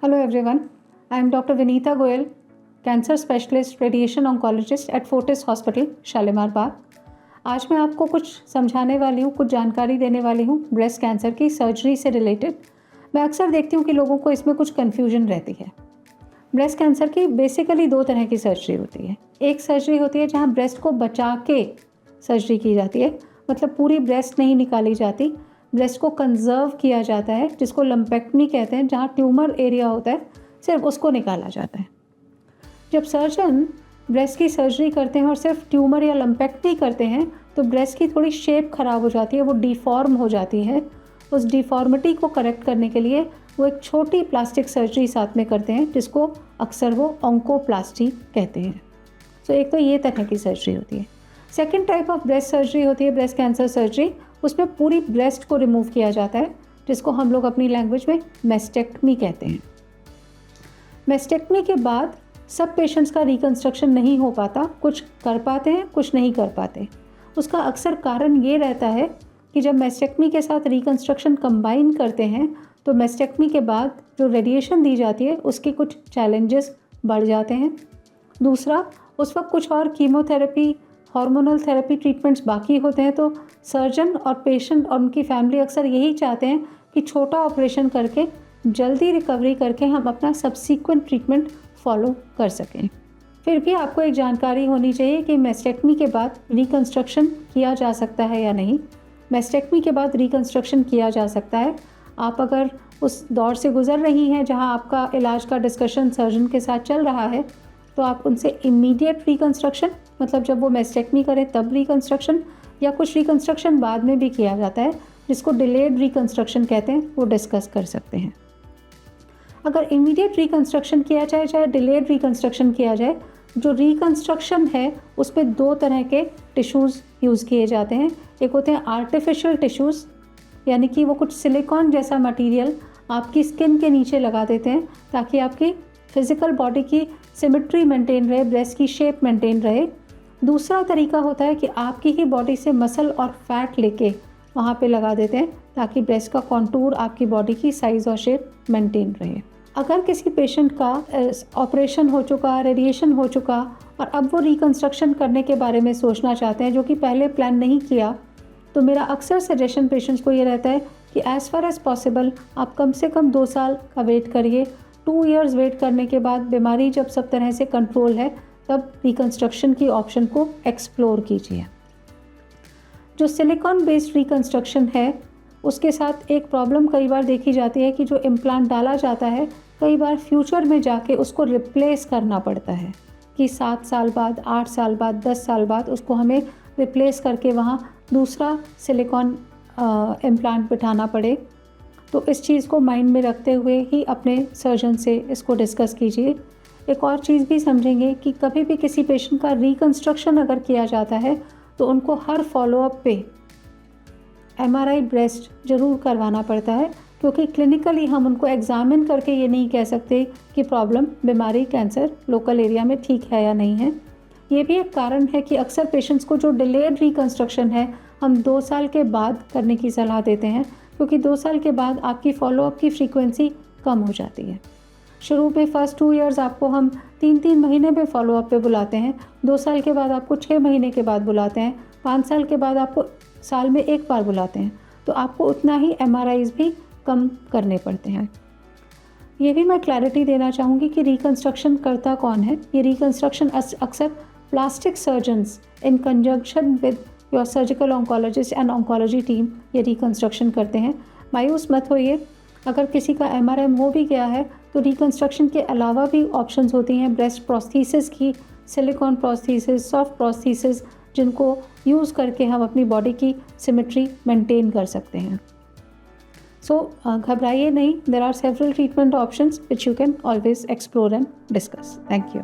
Hello everyone, I am Dr. Vinita Goyal, cancer specialist radiation oncologist at Fortis hospital Shalimar Bagh. आज मैं आपको कुछ समझाने वाली हूँ, कुछ जानकारी देने वाली हूँ ब्रेस्ट कैंसर की सर्जरी से रिलेटेड। मैं अक्सर देखती हूँ कि लोगों को इसमें कुछ कन्फ्यूजन रहती है। ब्रेस्ट कैंसर की बेसिकली दो तरह की सर्जरी होती है। एक सर्जरी होती है जहाँ ब्रेस्ट को बचा के सर्जरी की जाती है, मतलब पूरी ब्रेस्ट नहीं निकाली जाती, ब्रेस्ट को कंजर्व किया जाता है, जिसको लम्पेक्टमी कहते हैं, जहाँ ट्यूमर एरिया होता है सिर्फ उसको निकाला जाता है। जब सर्जन ब्रेस्ट की सर्जरी करते हैं और सिर्फ ट्यूमर या लम्पेक्टमी करते हैं तो ब्रेस्ट की थोड़ी शेप ख़राब हो जाती है, वो डिफॉर्म हो जाती है। उस डिफॉर्मिटी को करेक्ट करने के लिए वो एक छोटी प्लास्टिक सर्जरी साथ में करते हैं, जिसको अक्सर वो ऑन्कोप्लास्टी कहते हैं। तो एक तो ये तरह की सर्जरी होती है। Second type of breast surgery होती है ब्रेस्ट कैंसर सर्जरी। उसमें पूरी ब्रेस्ट को रिमूव किया जाता है, जिसको हम लोग अपनी लैंग्वेज में मेस्टेक्टमी कहते हैं। मेस्टेक्टमी के बाद सब पेशेंट्स का रिकंस्ट्रक्शन नहीं हो पाता, कुछ कर पाते हैं, कुछ नहीं कर पाते। उसका अक्सर कारण ये रहता है कि जब मेस्टेक्टमी के साथ रिकंस्ट्रक्शन कंबाइन करते हैं तो मेस्टेक्टमी के बाद जो रेडिएशन दी जाती है उसके कुछ चैलेंजेस बढ़ जाते हैं। दूसरा, उस वक्त कुछ और कीमोथेरेपी, हार्मोनल थेरेपी ट्रीटमेंट्स बाकी होते हैं, तो सर्जन और पेशेंट और उनकी फैमिली अक्सर यही चाहते हैं कि छोटा ऑपरेशन करके जल्दी रिकवरी करके हम अपना सब्सीक्वेंट ट्रीटमेंट फॉलो कर सकें। फिर भी आपको एक जानकारी होनी चाहिए कि मेस्टेक्टमी के बाद रिकंस्ट्रक्शन किया जा सकता है या नहीं। मेस्टेक्टमी के बाद रिकंस्ट्रक्शन किया जा सकता है। आप अगर उस दौर से गुजर रही हैं जहां आपका इलाज का डिस्कशन सर्जन के साथ चल रहा है तो आप उनसे इमीडिएट रिकंस्ट्रक्शन, मतलब जब वो मेस्टेक्टमी करें तब रिकंस्ट्रक्शन, या कुछ रिकंस्ट्रक्शन बाद में भी किया जाता है जिसको डिलेड रिकंस्ट्रक्शन कहते हैं, वो डिस्कस कर सकते हैं। अगर इमीडिएट रिकंस्ट्रक्शन किया जाए चाहे डिलेड रिकंस्ट्रक्शन किया जाए, जो रिकंस्ट्रक्शन है उसमें दो तरह के टिश्यूज़ यूज़ किए जाते हैं। एक होते हैं आर्टिफिशियल टिश्यूज़, यानी कि वो कुछ सिलिकॉन जैसा मटेरियल आपकी स्किन के नीचे लगा देते हैं ताकि आपकी फिज़िकल बॉडी की सिमेट्री मेंटेन रहे, ब्रेस्ट की शेप मेंटेन रहे। दूसरा तरीका होता है कि आपकी ही बॉडी से मसल और फैट लेके वहाँ पे लगा देते हैं ताकि ब्रेस्ट का कॉन्टूर, आपकी बॉडी की साइज़ और शेप मेंटेन रहे। अगर किसी पेशेंट का ऑपरेशन हो चुका, रेडिएशन हो चुका और अब वो रिकंस्ट्रक्शन करने के बारे में सोचना चाहते हैं, जो कि पहले प्लान नहीं किया, तो मेरा अक्सर सजेशन पेशेंट्स को ये रहता है कि एज़ फार एज़ पॉसिबल आप कम से कम 2 साल का वेट करिए। 2 इयर्स वेट करने के बाद बीमारी जब सब तरह से कंट्रोल है तब रिकंस्ट्रक्शन की ऑप्शन को एक्सप्लोर कीजिए। जो सिलिकॉन बेस्ड रिकंस्ट्रक्शन है उसके साथ एक प्रॉब्लम कई बार देखी जाती है कि जो इम्प्लांट डाला जाता है कई बार फ्यूचर में जाके उसको रिप्लेस करना पड़ता है, कि 7 साल बाद, 8 साल बाद, 10 साल बाद उसको हमें रिप्लेस करके वहाँ दूसरा सिलिकॉन इम्प्लांट बिठाना पड़े। तो इस चीज़ को माइंड में रखते हुए ही अपने सर्जन से इसको डिस्कस कीजिए। एक और चीज़ भी समझेंगे कि कभी भी किसी पेशेंट का रिकंस्ट्रक्शन अगर किया जाता है तो उनको हर फॉलोअप पे MRI ब्रेस्ट ज़रूर करवाना पड़ता है, क्योंकि क्लिनिकली हम उनको एग्जामिन करके ये नहीं कह सकते कि प्रॉब्लम, बीमारी, कैंसर लोकल एरिया में ठीक है या नहीं है। ये भी एक कारण है कि अक्सर पेशेंट्स को जो डिलेड रिकंस्ट्रक्शन है हम 2 साल के बाद करने की सलाह देते हैं, क्योंकि 2 साल के बाद आपकी फॉलोअप की फ्रीक्वेंसी कम हो जाती है। शुरू में फर्स्ट 2 इयर्स आपको हम 3-3 महीने में फॉलोअप पे बुलाते हैं, 2 साल के बाद आपको 6 महीने के बाद बुलाते हैं, 5 साल के बाद आपको साल में 1 बार बुलाते हैं, तो आपको उतना ही MRIs भी कम करने पड़ते हैं। ये भी मैं क्लैरिटी देना चाहूँगी कि रिकंस्ट्रक्शन करता कौन है। ये रिकंस्ट्रक्शन अक्सर plastic surgeons in conjunction with your surgical oncologist and oncology team ये रिकंस्ट्रक्शन करते हैं। मायूस मत होइए, अगर किसी का MRM हो भी गया है तो रिकंस्ट्रक्शन के अलावा भी ऑप्शंस होती हैं ब्रेस्ट प्रोस्थीसिस की, सिलिकॉन प्रोस्थीसिस, सॉफ्ट प्रोस्थीसिस, जिनको यूज़ करके हम अपनी बॉडी की सिमेट्री मेंटेन कर सकते हैं। सो घबराइए नहीं, there are several treatment options which you can always explore and discuss. Thank you.